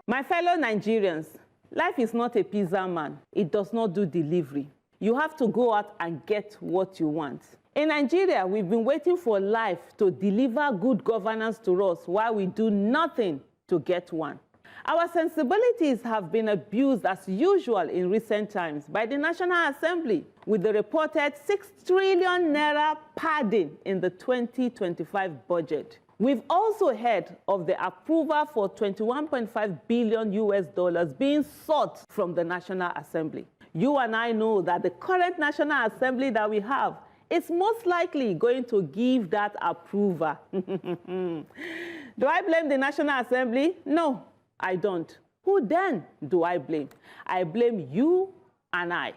My fellow Nigerians, life is not a pizza man. It does not do delivery. You have to go out and get what you want. In Nigeria, we've been waiting for life to deliver good governance to us while we do nothing to get one. Our sensibilities have been abused as usual in recent times by the National Assembly with the reported 6 trillion naira padding in the 2025 budget. We've also heard of the approval for $21.5 billion being sought from the National Assembly. You and I know that the current National Assembly that we have is most likely going to give that approval. Do I blame the National Assembly? No, I don't. Who then do I blame? I blame you and I.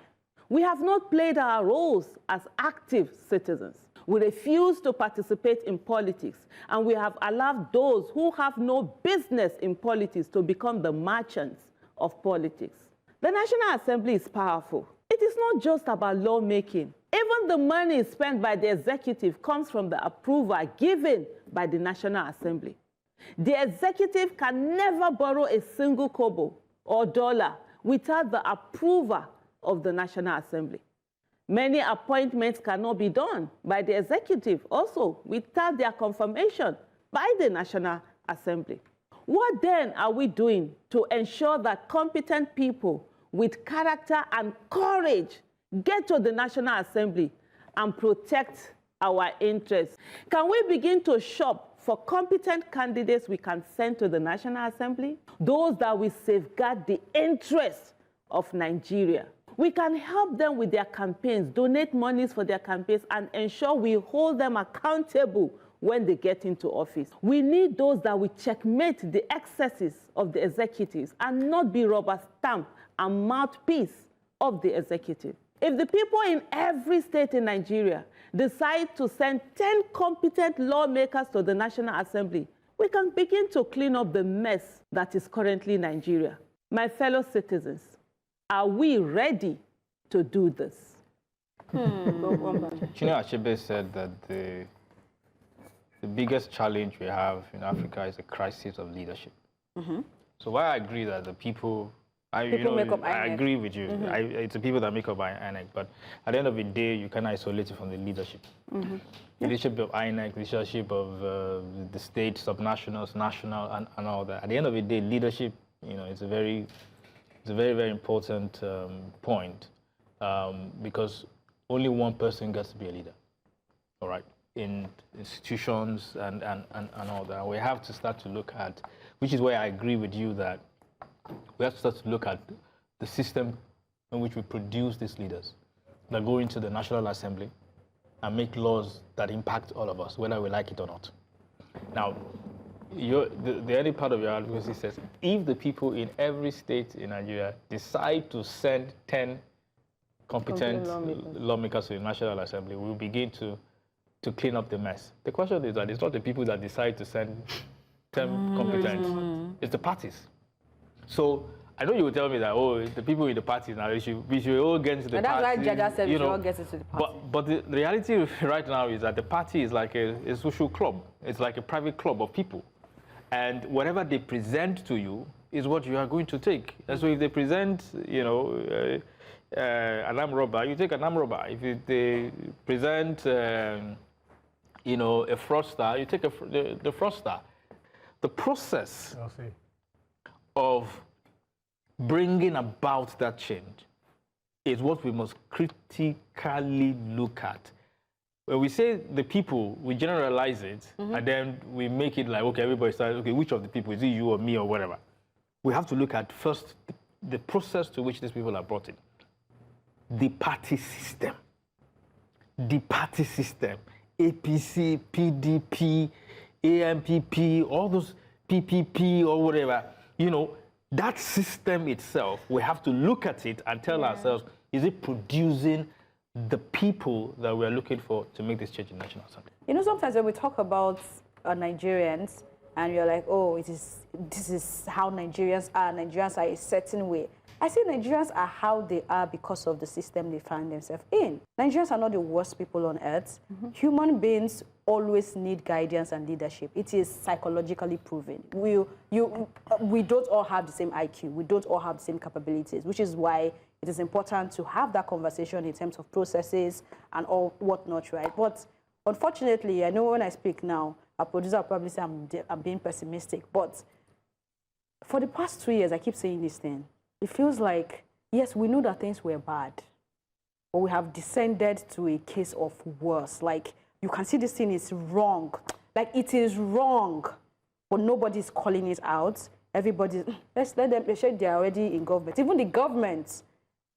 We have not played our roles as active citizens. We refuse to participate in politics, and we have allowed those who have no business in politics to become the merchants of politics. The National Assembly is powerful. It is not just about lawmaking. Even the money spent by the executive comes from the approval given by the National Assembly. The executive can never borrow a single kobo or dollar without the approval of the National Assembly. Many appointments cannot be done by the executive also without their confirmation by the National Assembly. What then are we doing to ensure that competent people with character and courage get to the National Assembly and protect our interests? Can we begin to shop for competent candidates we can send to the National Assembly? Those that will safeguard the interests of Nigeria. We can help them with their campaigns, donate monies for their campaigns, and ensure we hold them accountable when they get into office. We need those that will checkmate the excesses of the executives and not be rubber stamp and mouthpiece of the executive. If the people in every state in Nigeria decide to send 10 competent lawmakers to the National Assembly, we can begin to clean up the mess that is currently Nigeria. My fellow citizens, are we ready to do this? Chinua Achebe said that the biggest challenge we have in Africa is a crisis of leadership. So while I agree that the people, I agree with you. It's the people that make up INEC, but at the end of the day, you can isolate it from the leadership. Leadership of INEC, leadership of the state, subnationals, national, and all that. At the end of the day, leadership, it's a very, very important point because only one person gets to be a leader, all right, in institutions and all that. We have to start to look at, which is where I agree with you that we have to start to look at the system in which we produce these leaders that go into the National Assembly and make laws that impact all of us, whether we like it or not. Now, the early part of your advocacy says, if the people in every state in Nigeria decide to send 10 competent lawmakers to the National Assembly, we'll begin to clean up the mess. The question is that it's not the people that decide to send 10 competent, it's the parties. So I know you will tell me that, oh, the people in the parties now, we should all get into the party. And that's why Jaja said we should all get into the party. But the reality right now is that the party is like a social club. It's like a private club of people. And whatever they present to you is what you are going to take. And so if they present, an armed robber, you take an armed robber. If they present, a fraudster, you take the fraudster. The process of bringing about that change is what we must critically look at. When we say the people, we generalize it, and then we make it like, okay, everybody starts, okay, which of the people, is it you or me or whatever? We have to look at first the process to which these people are brought in. The party system. The party system. APC, PDP, AMPP, all those PPP or whatever, that system itself, we have to look at it and tell ourselves, is it producing the people that we're looking for to make this change in National Assembly? Sometimes when we talk about Nigerians, and you're like, oh, this is how Nigerians are a certain way. I see Nigerians are how they are because of the system they find themselves in. Nigerians are not the worst people on earth. Human beings always need guidance and leadership. It is psychologically proven. We don't all have the same IQ. We don't all have the same capabilities, which is why it is important to have that conversation in terms of processes and all whatnot, right? But unfortunately, I know when I speak now, our producer will probably say I'm being pessimistic, but for the past 2 years, I keep saying this thing. It feels like, yes, we know that things were bad, but we have descended to a case of worse. Like, you can see this thing is wrong. Like, it is wrong, but nobody's calling it out. Everybody's, let's let them, they're already in government. Even the governments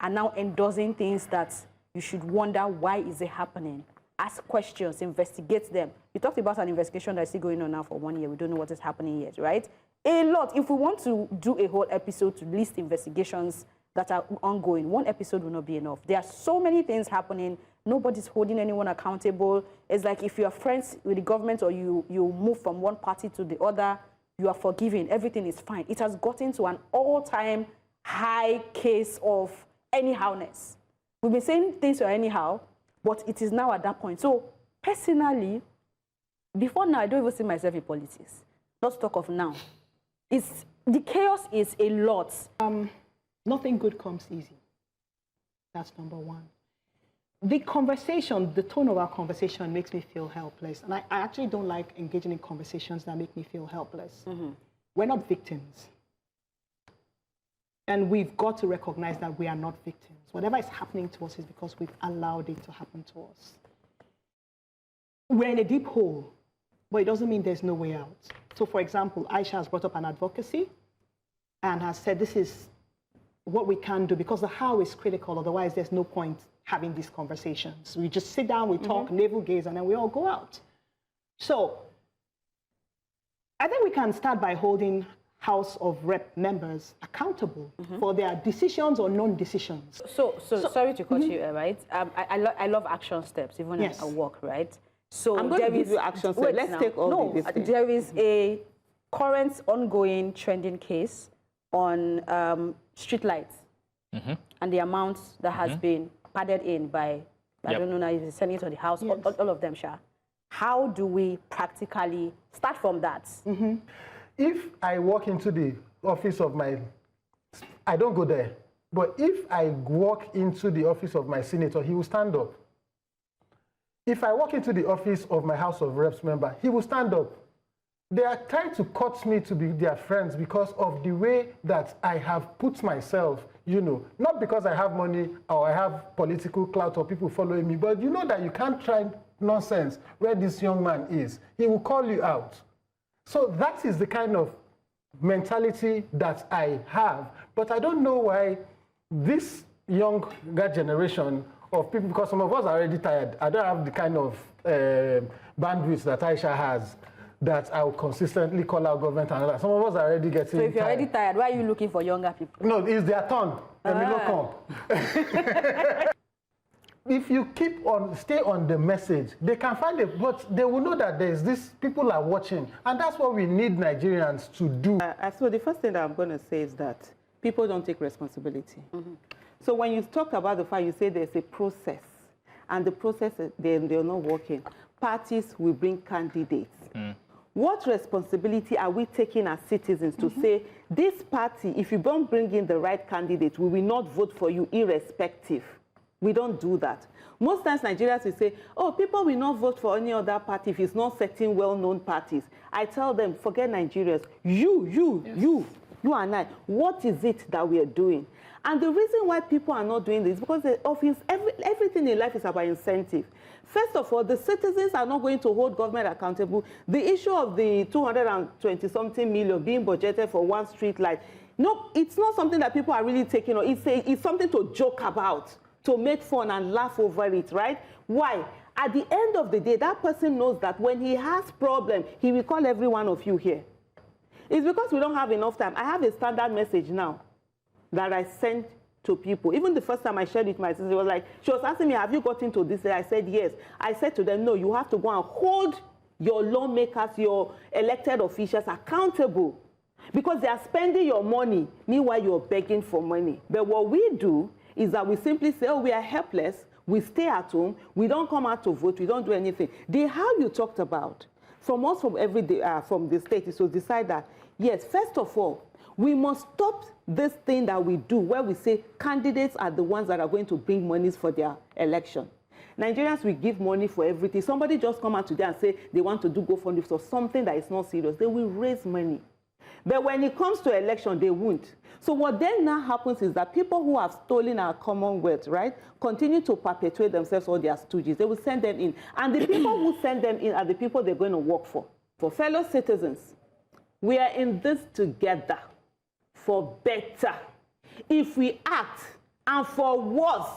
are now endorsing things that you should wonder, why is it happening? Ask questions, investigate them. You talked about an investigation that's still going on now for 1 year. We don't know what is happening yet, right? A lot. If we want to do a whole episode to list investigations that are ongoing, one episode will not be enough. There are so many things happening. Nobody's holding anyone accountable. It's like if you are friends with the government or you move from one party to the other, you are forgiven. Everything is fine. It has gotten to an all-time high case of anyhowness. We've been saying things are anyhow, but it is now at that point. So personally, before now, I don't even see myself in politics. Not to talk of now. The chaos is a lot. Nothing good comes easy. That's number one. The conversation, the tone of our conversation makes me feel helpless. And I actually don't like engaging in conversations that make me feel helpless. We're not victims. And we've got to recognize that we are not victims. Whatever is happening to us is because we've allowed it to happen to us. We're in a deep hole, but it doesn't mean there's no way out. So, for example, Aisha has brought up an advocacy and has said this is what we can do because the how is critical. Otherwise, there's no point having these conversations. We just sit down, we talk, navel gaze, and then we all go out. So I think we can start by holding House of Rep members accountable for their decisions or non-decisions. So sorry to cut you, right? I love action steps, even at work, right? So I'm going to give you action steps. Let's take all these things. There is a current ongoing trending case on street lights and the amounts that has been padded in by, I don't know now if it's the Senate or the House, all of them, Sha. How do we practically start from that? If I walk into the office of I don't go there, but if I walk into the office of my senator, he will stand up. If I walk into the office of my House of Reps member, he will stand up. They are trying to cut me to be their friends because of the way that I have put myself, not because I have money or I have political clout or people following me, but you know that you can't try nonsense where this young man is. He will call you out. So that is the kind of mentality that I have. But I don't know why this younger generation of people, because some of us are already tired. I don't have the kind of bandwidth that Aisha has that I will consistently call out government and all that. Some of us are already getting tired. So if you're already tired, why are you looking for younger people? No, it's their turn. Let me not come. If you stay on the message, they can find it, but they will know that people are watching. And that's what we need Nigerians to do. So the first thing that I'm going to say is that people don't take responsibility. So when you talk about the fact, you say there's a process, and the process, they're not working. Parties will bring candidates. What responsibility are we taking as citizens to say, this party, if you don't bring in the right candidate, we will not vote for you irrespective? We don't do that. Most times Nigerians will say, oh, people will not vote for any other party if it's not certain well-known parties. I tell them, forget Nigerians. You and I, what is it that we are doing? And the reason why people are not doing this is because everything in life is about incentive. First of all, the citizens are not going to hold government accountable. The issue of the 220-something million being budgeted for one street light, no, it's not something that people are really taking on. It's something to joke about, to make fun and laugh over it, right? Why? At the end of the day, that person knows that when he has problem, he will call every one of you here. It's because we don't have enough time. I have a standard message now that I sent to people. Even the first time I shared it with my sister, she was asking me, have you got into this? I said, yes. I said to them, no, you have to go and hold your lawmakers, your elected officials accountable. because they are spending your money, meanwhile you're begging for money. But what we do is that we simply say, oh, we are helpless, we stay at home, we don't come out to vote, we don't do anything. The how you talked about, from us from every day, from the state, is to decide that, yes, first of all, we must stop this thing that we do where we say candidates are the ones that are going to bring monies for their election. Nigerians will give money for everything. Somebody just come out today and say they want to do GoFundMe for something that is not serious. They will raise money. But when it comes to election, they won't. So what then now happens is that people who have stolen our commonwealth, right, continue to perpetuate themselves or their stooges. They will send them in. And the people who send them in are the people they're going to work for. For fellow citizens, we are in this together for better if we act, and for worse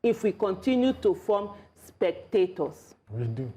if we continue to form spectators. We do.